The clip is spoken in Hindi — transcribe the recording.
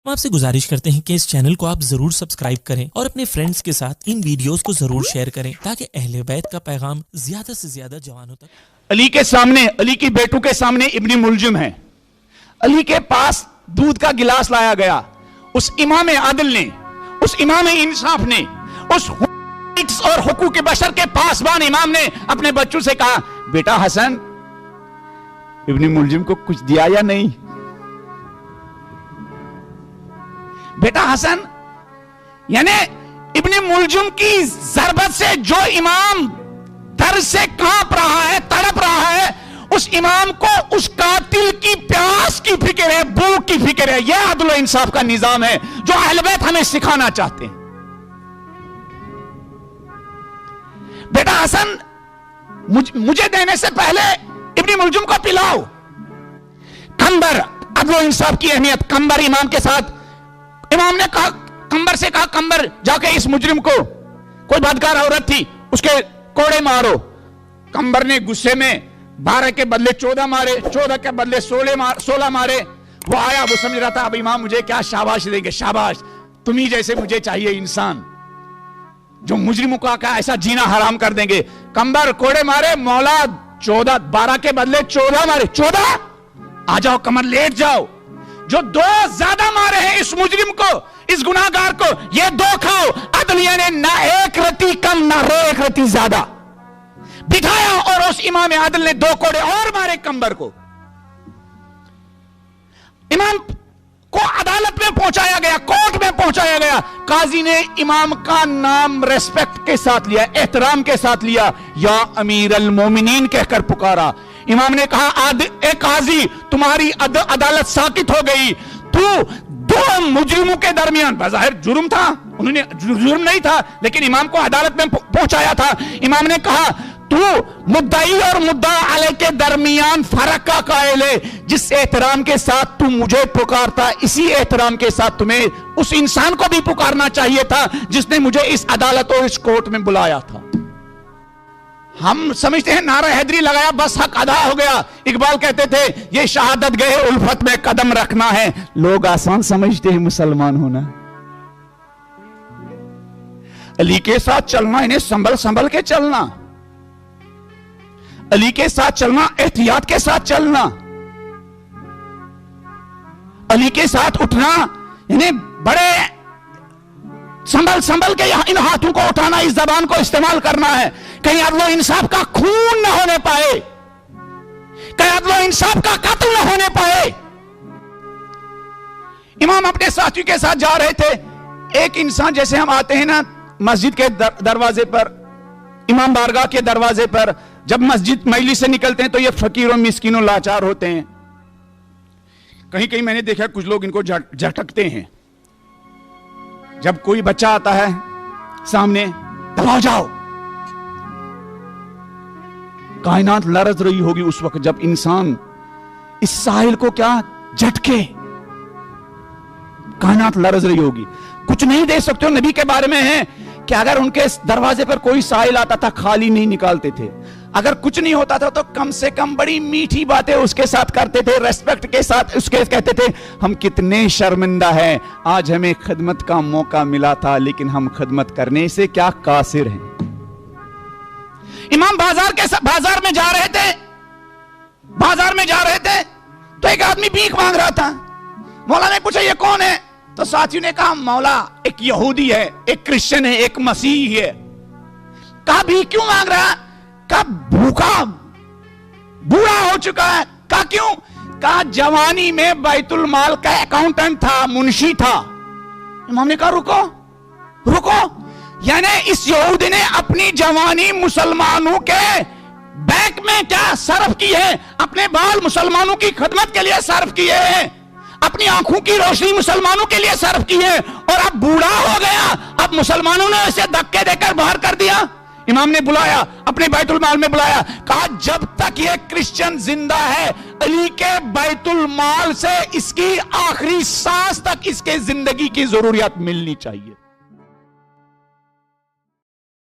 हम आपसे गुजारिश करते हैं कि इस चैनल को आप जरूर सब्सक्राइब करें और अपने फ्रेंड्स के साथ इन वीडियोस को जरूर शेयर करें ताकि अहले बैत का पैगाम ज्यादा से ज्यादा जवानों तक। अली के सामने, अली की बेटों के सामने इब्न मुलजिम है। अली के पास दूध का गिलास लाया गया। उस इमाम आदिल ने, उस इमाम इंसाफ ने, उस और हुकूक बशर के पासबान इमाम ने अपने बच्चों से कहा, बेटा हसन, इब्न मुलजिम को कुछ दिया या नहीं? बेटा हसन, यानी इब्न मुलजिम की जरबत से जो इमाम दर्द से कांप रहा है, तड़प रहा है, उस इमाम को उस कातिल की प्यास की फिक्र है, भूख की फिक्र है। यह अदल व इंसाफ का निजाम है जो अहले बैत हमें सिखाना चाहते हैं। बेटा हसन, मुझे देने से पहले इब्न मुलजिम को पिलाओ। कंबर, अदल व इंसाफ की अहमियत। कंबर इमाम के साथ, इमाम ने कहा, कंबर से कहा, कंबर जाके इस मुजरिम को, कोई बदकार औरत थी, उसके कोड़े मारो। कंबर ने गुस्से में 12 के बदले 14 मारे, 14 के बदले 16 मारे। वो आया, वो समझ रहा था अब इमाम मुझे क्या शाबाश देंगे। शाबाश, तुम्ही जैसे मुझे चाहिए इंसान जो मुजरिमों का ऐसा जीना हराम कर देंगे। कंबर कोड़े मारे, मौला 14, 12 के बदले 14 मारे। 14, आ जाओ कमर, लेट जाओ। जो 2 ज्यादा मारे हैं इस मुजरिम को, इस गुनाहगार को, ये 2 खाओ। अदलिया ने ना 1 रत्ती कम ना 1 रत्ती ज्यादा बिठाया और उस इमाम आदिल ने 2 कोड़े और मारे कंबर को। इमाम को अदालत में पहुंचाया गया, कोर्ट में पहुंचाया गया। काजी ने इमाम का नाम रेस्पेक्ट के साथ लिया, एहतराम के साथ लिया, या अमीर अल मोमिनीन कहकर पुकारा। इमाम ने कहा, ए काजी, तुम्हारी अदालत साकित हो गई। तू 2 मुजरिमों के दरमियान, बज़ाहिर जुर्म था, उन्होंने जुर्म नहीं था, लेकिन इमाम को अदालत में पहुंचाया था। इमाम ने कहा, तू मुद्दाई और मुद्दा अलैह के दरमियान फर्क का कायल है। जिस एहतराम के साथ तू मुझे पुकारता, इसी एहतराम के साथ तुम्हें उस इंसान को भी पुकारना चाहिए था जिसने मुझे इस अदालत और इस कोर्ट में बुलाया था। हम समझते हैं नारा हैदरी लगाया बस हक अदा हो गया। इकबाल कहते थे, ये शहादत गए उल्फत में कदम रखना है। लोग आसान समझते हैं मुसलमान होना। अली के साथ चलना, इन्हें संभल संभल के चलना। अली के साथ चलना, एहतियात के साथ चलना। अली के साथ उठना, इन्हें बड़े संभल संभल के इन हाथों को उठाना, इस जबान को इस्तेमाल करना है। कहीं अदल इंसाफ का खून न होने पाए, कहीं अदल इंसाफ का कत्ल न होने पाए। इमाम अपने साथियों के साथ जा रहे थे। एक इंसान, जैसे हम आते हैं ना मस्जिद के दरवाजे पर, इमाम बारगाह के दरवाजे पर, जब मस्जिद मजलिस से निकलते हैं तो ये फकीरों, मिस्किनों, लाचार होते हैं। कहीं कहीं मैंने देखा कुछ लोग इनको झटकते हैं। जब कोई बच्चा आता है सामने, दबाओ जाओ। कायनात लरज रही होगी उस वक्त जब इंसान इस साहिल को क्या झटके। कायनात लरज रही होगी। कुछ नहीं दे सकते हो। नबी के बारे में है कि अगर उनके दरवाजे पर कोई साहिल आता था, खाली नहीं निकालते थे। अगर कुछ नहीं होता था तो कम से कम बड़ी मीठी बातें उसके साथ करते थे, रेस्पेक्ट के साथ उसके कहते थे, हम कितने शर्मिंदा हैं, आज हमें खिदमत का मौका मिला था लेकिन हम खिदमत करने से क्या कासिर हैं। इमाम बाजार में जा रहे थे, बाजार में जा रहे थे तो एक आदमी भीख मांग रहा था। मौला ने पूछा, ये कौन है? तो साथियों ने कहा, मौला एक यहूदी है, एक क्रिश्चियन है, एक मसीही है। कहा, भीख क्यों मांग रहा है? कहा, भूखा बूढ़ा हो चुका है। कहा, क्यों? कहा, जवानी में बैतुल माल का अकाउंटेंट था, मुंशी था। इमाम ने कहा, रुको रुको, यानी इस यहूदी ने अपनी जवानी मुसलमानों के बैंक में क्या सर्फ की है, अपने बाल मुसलमानों की खिदमत के लिए सर्फ किए हैं, अपनी आंखों की रोशनी मुसलमानों के लिए सर्फ की है, और अब बूढ़ा हो गया, अब मुसलमानों ने इसे धक्के देकर बाहर कर दिया। इमाम ने बुलाया, अपने बैतुल माल में बुलाया। कहा, जब तक ये क्रिश्चियन जिंदा है, अली के बैतुल माल से इसकी आखिरी सांस तक इसके जिंदगी की जरूरियात मिलनी चाहिए।